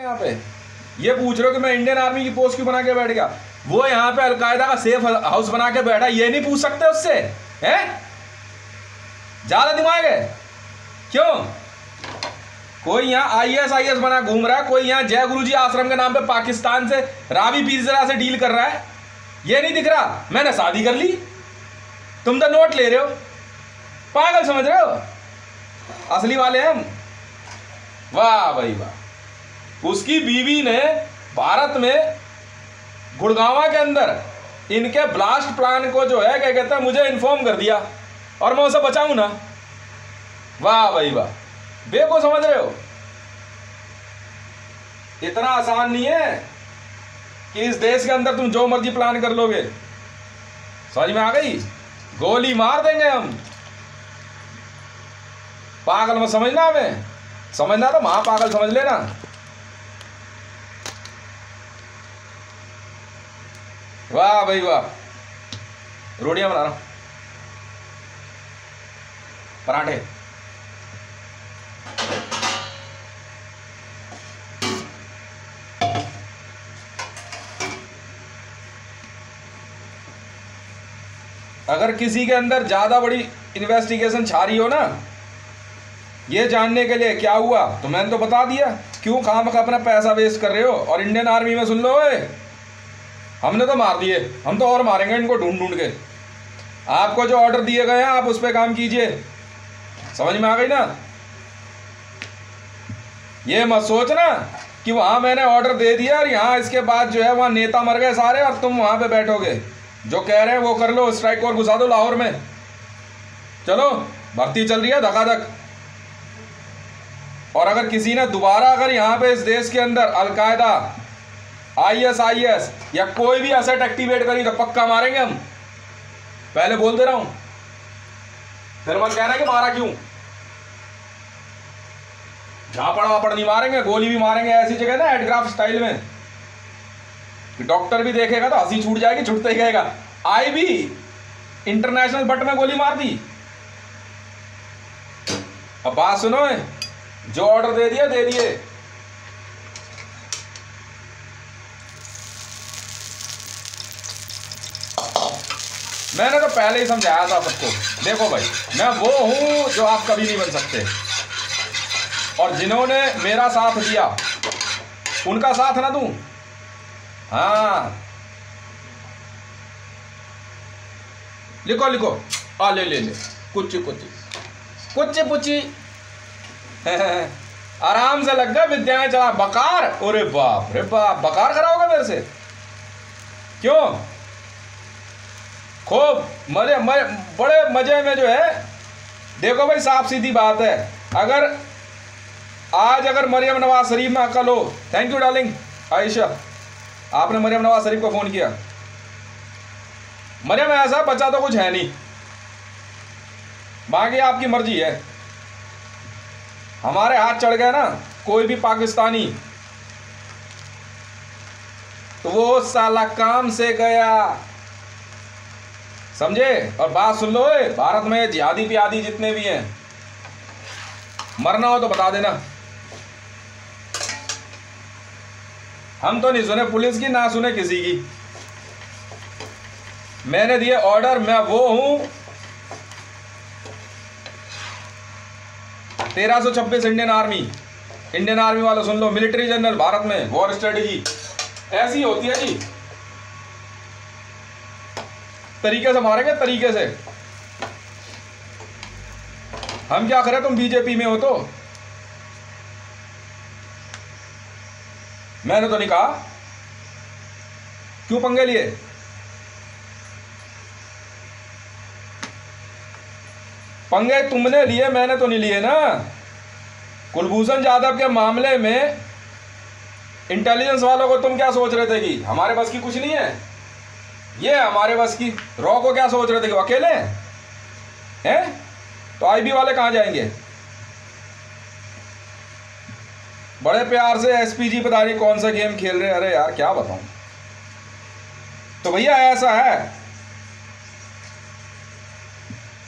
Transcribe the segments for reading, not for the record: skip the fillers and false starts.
यहाँ पे? ये पूछ रहे हो कि मैं इंडियन आर्मी की पोस्ट क्यों बना के बैठ गया? वो यहाँ पे अलकायदा का सेफ हाउस बना के बैठा, ये नहीं पूछ सकते उससे? हैं? ज्यादा दिमाग है क्यों? कोई यहाँ IAS बना घूम रहा है, कोई यहाँ जय गुरुजी आश्रम के नाम पे पाकिस्तान से रावी पिज़्ज़ा से डील कर रहा है। ये नहीं दिख रहा मैंने शादी कर ली, तुम तो नोट ले रहे हो, पागल समझ रहे हो? असली वाले हम। वाह भाई वाह। उसकी बीवी ने भारत में गुड़गांव के अंदर इनके ब्लास्ट प्लान को जो है क्या कहते हैं मुझे इन्फॉर्म कर दिया और मैं उसे बचाऊं ना। वाह भाई वाह। बेको समझ रहे हो? इतना आसान नहीं है कि इस देश के अंदर तुम जो मर्जी प्लान कर लोगे। समझ में आ गई? गोली मार देंगे हम। पागल मत समझना, हमें समझना तो महापागल समझ लेना। वाह भाई वाह। रोटियां बना रहा हूं, पराठे। अगर किसी के अंदर ज्यादा बड़ी इन्वेस्टिगेशन छा रही हो ना, ये जानने के लिए क्या हुआ, तो मैंने तो बता दिया। क्यों खाम का अपना पैसा वेस्ट कर रहे हो? और इंडियन आर्मी में सुन लो, हमने तो मार दिए, हम तो और मारेंगे इनको ढूंढ ढूंढ के। आपको जो ऑर्डर दिए गए हैं आप उस पर काम कीजिए। समझ में आ गई ना? ये मत सोचना कि वहां मैंने ऑर्डर दे दिया और यहाँ इसके बाद जो है वहां नेता मर गए सारे और तुम वहां पे बैठोगे। जो कह रहे हैं वो कर लो, स्ट्राइक और घुसा दो लाहौर में। चलो भर्ती चल रही है धकाधक। और अगर किसी ने दोबारा अगर यहाँ पे इस देश के अंदर अलकायदा ISIS या कोई भी एसेट एक्टिवेट करी तो पक्का मारेंगे हम। पहले बोल दे रहा हूं, फिर मत कहना कि मारा क्यों। झापड़ वापड़ नहीं मारेंगे, गोली भी मारेंगे ऐसी जगह ना हेडक्राफ्ट स्टाइल में कि डॉक्टर भी देखेगा तो हंसी छूट जाएगी, छुटते ही कहेगा IB इंटरनेशनल बट में गोली मार दी। अब बात सुनो, जो ऑर्डर दे दिए दे दिए। मैंने तो पहले ही समझाया था सबको। देखो भाई, मैं वो हूं जो आप कभी नहीं बन सकते, और जिन्होंने मेरा साथ दिया उनका साथ ना दूं। हाँ लिखो लिखो, ले ले ले, कुछ कुछ कुछ पुची आराम से लग गया विद्याएं चला बकार। अरे बाप रे बाप, बकार कराओगे मेरे से? क्यों? खूब मजे बड़े मजे में जो है। देखो भाई, साफ सीधी बात है, अगर मरियम नवाज शरीफ में अकल हो। थैंक यू डार्लिंग आयशा, आपने मरियम नवाज शरीफ को फोन किया। मरियम ऐसा बचा तो कुछ है नहीं, बाकी आपकी मर्जी है। हमारे हाथ चढ़ गए ना कोई भी पाकिस्तानी तो वो साला काम से गया, समझे? और बात सुन लो, भारत में जिहादी पियादी जितने भी हैं, मरना हो तो बता देना। हम तो नहीं सुने पुलिस की, ना सुने किसी की। मैंने दिए ऑर्डर, मैं वो हूं 1326 इंडियन आर्मी वालों सुन लो। मिलिट्री जनरल भारत में वॉर स्ट्रेटेजी ऐसी होती है जी, तरीके से मारेंगे, तरीके से। हम क्या करें, तुम बीजेपी में हो तो? मैंने तो नहीं कहा। क्यों पंगे लिए? पंगे तुमने लिए, मैंने तो नहीं लिए ना। कुलभूषण जाधव के मामले में इंटेलिजेंस वालों को तुम क्या सोच रहे थे कि हमारे बस की कुछ नहीं है? ये हमारे बस की। रॉ को क्या सोच रहे थे कि वो अकेले हैं? तो IB वाले कहां जाएंगे? बड़े प्यार से SPG पता नहीं कौन सा गेम खेल रहे हैं। अरे यार क्या बताऊं। तो भैया ऐसा है,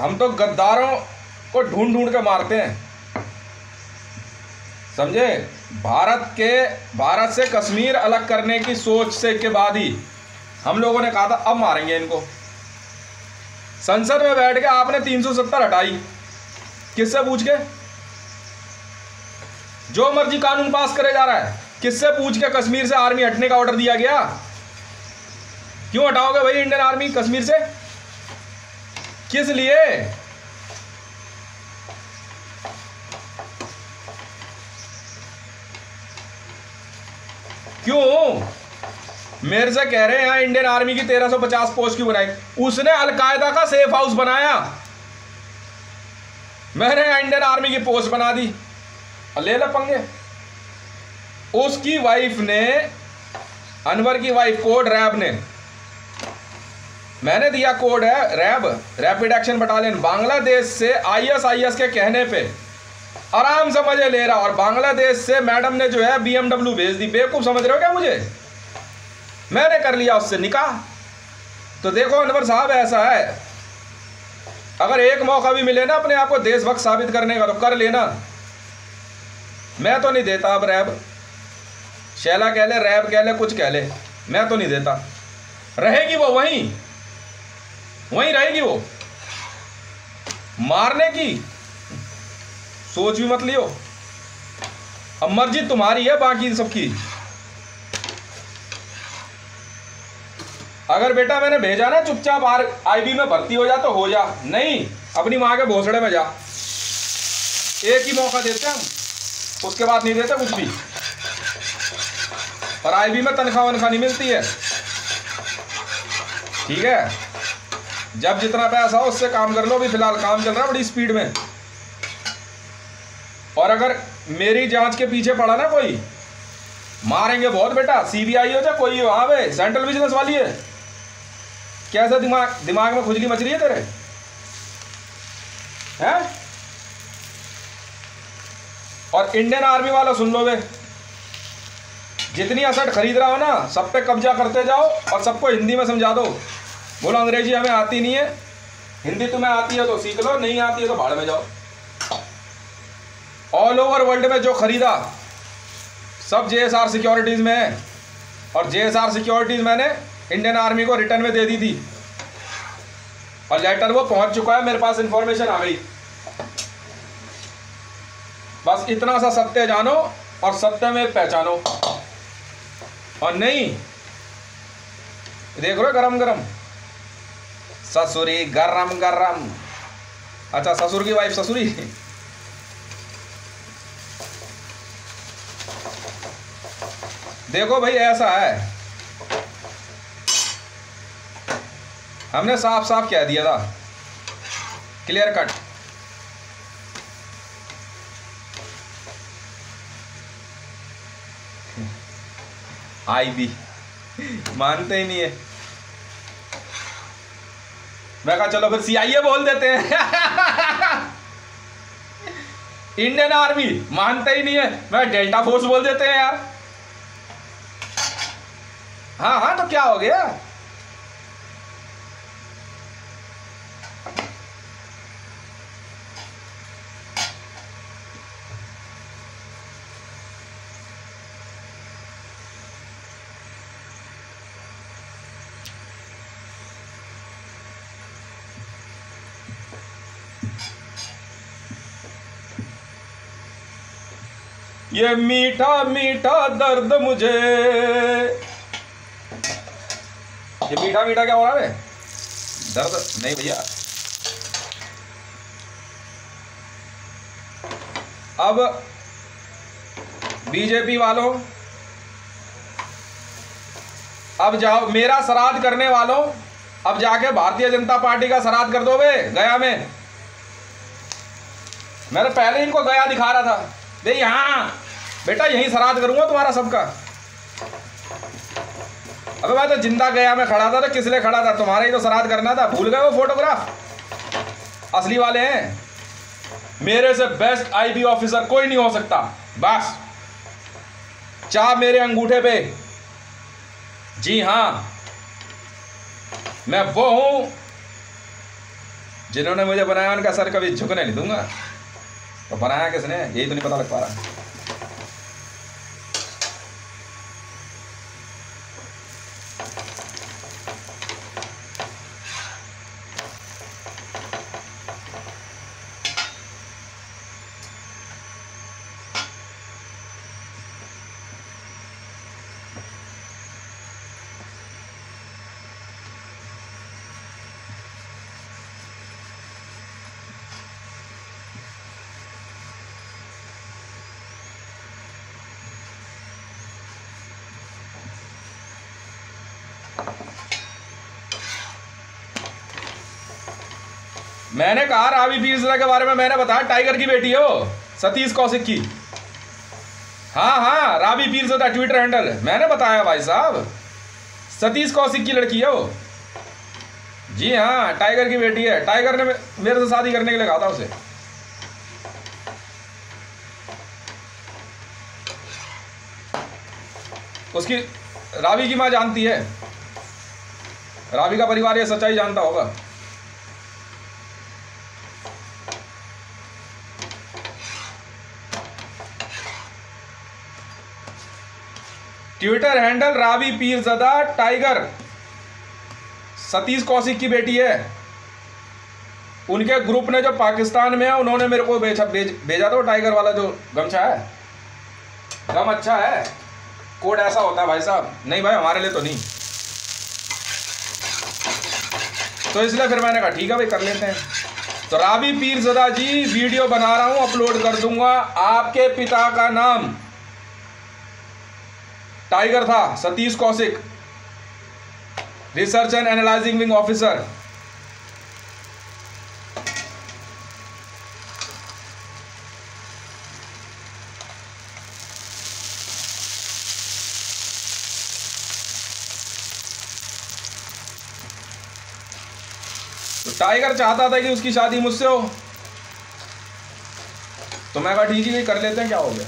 हम तो गद्दारों को ढूंढ ढूंढ के मारते हैं, समझे? भारत से कश्मीर अलग करने की सोच से के बाद ही हम लोगों ने कहा था अब मारेंगे इनको। संसद में बैठ के आपने 370 हटाई, किससे पूछ के? जो मर्जी कानून पास करे जा रहा है, किससे पूछ के कश्मीर से आर्मी हटने का ऑर्डर दिया गया? क्यों हटाओगे भाई इंडियन आर्मी कश्मीर से? किस लिए? क्यों? मेरे से कह रहे हैं यहाँ इंडियन आर्मी की 1350 पोस्ट क्यों बनाई? उसने अलकायदा का सेफ हाउस बनाया, मैंने इंडियन आर्मी की पोस्ट बना दी और ले ले पंगे। उसकी वाइफ ने, अनवर की वाइफ, कोड रैब ने, मैंने दिया कोड है रैब, रैपिड एक्शन बटालियन, बांग्लादेश से आईएसआईएस के कहने पे आराम से मजे ले रहा, और बांग्लादेश से मैडम ने जो है BMW भेज दी। बेवकूफ समझ रहे हो क्या मुझे? मैंने कर लिया उससे निकाह। तो देखो अनवर साहब, ऐसा है, अगर एक मौका भी मिले ना अपने आप को देशभक्त साबित करने का तो कर लेना। मैं तो नहीं देता अब रैब, शैला कह ले, रैब कह ले, कुछ कह ले, मैं तो नहीं देता। रहेगी वो वहीं रहेगी वो, मारने की सोच भी मत लियो। अब मर्जी तुम्हारी है बाकी सबकी। अगर बेटा मैंने भेजा ना चुपचाप आईबी में भर्ती हो जा तो हो जा, नहीं अपनी माँ के भोसड़े में जा। एक ही मौका देते हम, उसके बाद नहीं देते कुछ भी। और आईबी में तनख्वाह वनख्वाह नहीं मिलती है, ठीक है? जब जितना पैसा हो उससे काम कर लो। अभी फिलहाल काम चल रहा है बड़ी स्पीड में। और अगर मेरी जांच के पीछे पड़ा ना कोई, मारेंगे बहुत बेटा। सीबीआई हो चाहे कोई हो, हाँ भाई सेंट्रल विजिलेंस वाली है। कैसा दिमाग में खुजली मच रही है तेरे, हैं? और इंडियन आर्मी वाला सुन लो बे, जितनी असट खरीद रहा हो ना सब पे कब्जा करते जाओ और सबको हिंदी में समझा दो। बोलो अंग्रेजी हमें आती नहीं है, हिंदी तुम्हें आती है तो सीख लो, नहीं आती है तो भाड़ में जाओ। ऑल ओवर वर्ल्ड में जो खरीदा सब जेएसआर सिक्योरिटीज में है, और जेएसआर सिक्योरिटीज मैंने इंडियन आर्मी को रिटर्न में दे दी थी, और लेटर वो पहुंच चुका है मेरे पास, इंफॉर्मेशन आ गई। बस इतना सा सत्य जानो और सत्य में पहचानो। और नहीं देख लो गरम गरम ससुरी, गरम गरम। अच्छा ससुर की वाइफ ससुरी। देखो भाई ऐसा है, हमने साफ साफ कह दिया था, क्लियर कट। आईबी मानते ही नहीं है। मैं कहा चलो फिर सीआईए बोल देते हैं। इंडियन आर्मी मानते ही नहीं है, मैं डेल्टा फोर्स बोल देते हैं यार। हाँ हाँ तो क्या हो गया? ये मीठा मीठा दर्द मुझे, ये मीठा मीठा क्या हो रहा है? दर्द नहीं भैया। अब बीजेपी वालों, अब जाओ मेरा श्राद्ध करने वालों, अब जाके भारतीय जनता पार्टी का श्राद्ध कर दो बे गया में। मैंने पहले इनको गया दिखा रहा था, दे यहाँ बेटा यहीं श्राद्ध करूंगा तुम्हारा सबका। अबे मैं तो जिंदा गया में खड़ा था, तो किस लिए खड़ा था? तुम्हारा ही तो श्राद्ध करना था, भूल गए वो फोटोग्राफ? असली वाले हैं। मेरे से बेस्ट आईबी ऑफिसर कोई नहीं हो सकता, बस चाप मेरे अंगूठे पे। जी हाँ मैं वो हूं जिन्होंने मुझे बनाया, उनका सर कभी झुकने नहीं दूंगा। तो बनाया किसने यही तो नहीं पता लग पा रहा। मैंने कहा रावी पीरज़ादा के बारे में, मैंने बताया टाइगर की बेटी है वो, सतीश कौशिक की। हाँ हाँ, रावी पीरज़ादा ट्विटर हैंडल, मैंने बताया भाई साहब, सतीश कौशिक की लड़की है वो। जी हाँ, टाइगर की बेटी है। टाइगर ने मेरे से शादी करने के लिए कहा था उसे। उसकी रावी की माँ जानती है, रावी का परिवार ये सच्चाई जानता होगा। Twitter handle Ravi Pirzada tiger, Satish Kaushik की बेटी है। उनके ग्रुप ने जो पाकिस्तान में है, उन्होंने मेरे को भेजा था टाइगर वाला जो गमछा है। गम अच्छा है, कोड ऐसा होता है भाई साहब। नहीं भाई, हमारे लिए तो नहीं। तो इसलिए फिर मैंने कहा ठीक है भाई, कर लेते हैं। तो रावी पीरज़ादा जी, वीडियो बना रहा हूं, अपलोड कर दूंगा। आपके पिता का नाम टाइगर था, Satish Kaushik, research and analysing wing officer. तो टाइगर चाहता था कि उसकी शादी मुझसे हो, तो मैं कहा ठीक है कर लेते हैं, क्या हो गया।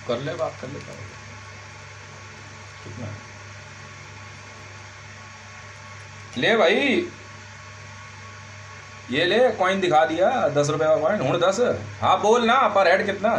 कर ले, बात कर लेता हूँ। कितना ले भाई, ये ले कॉइन दिखा दिया, 10 रुपए का कॉइन। हूँ 10। हाँ बोल ना, पर हेड कितना।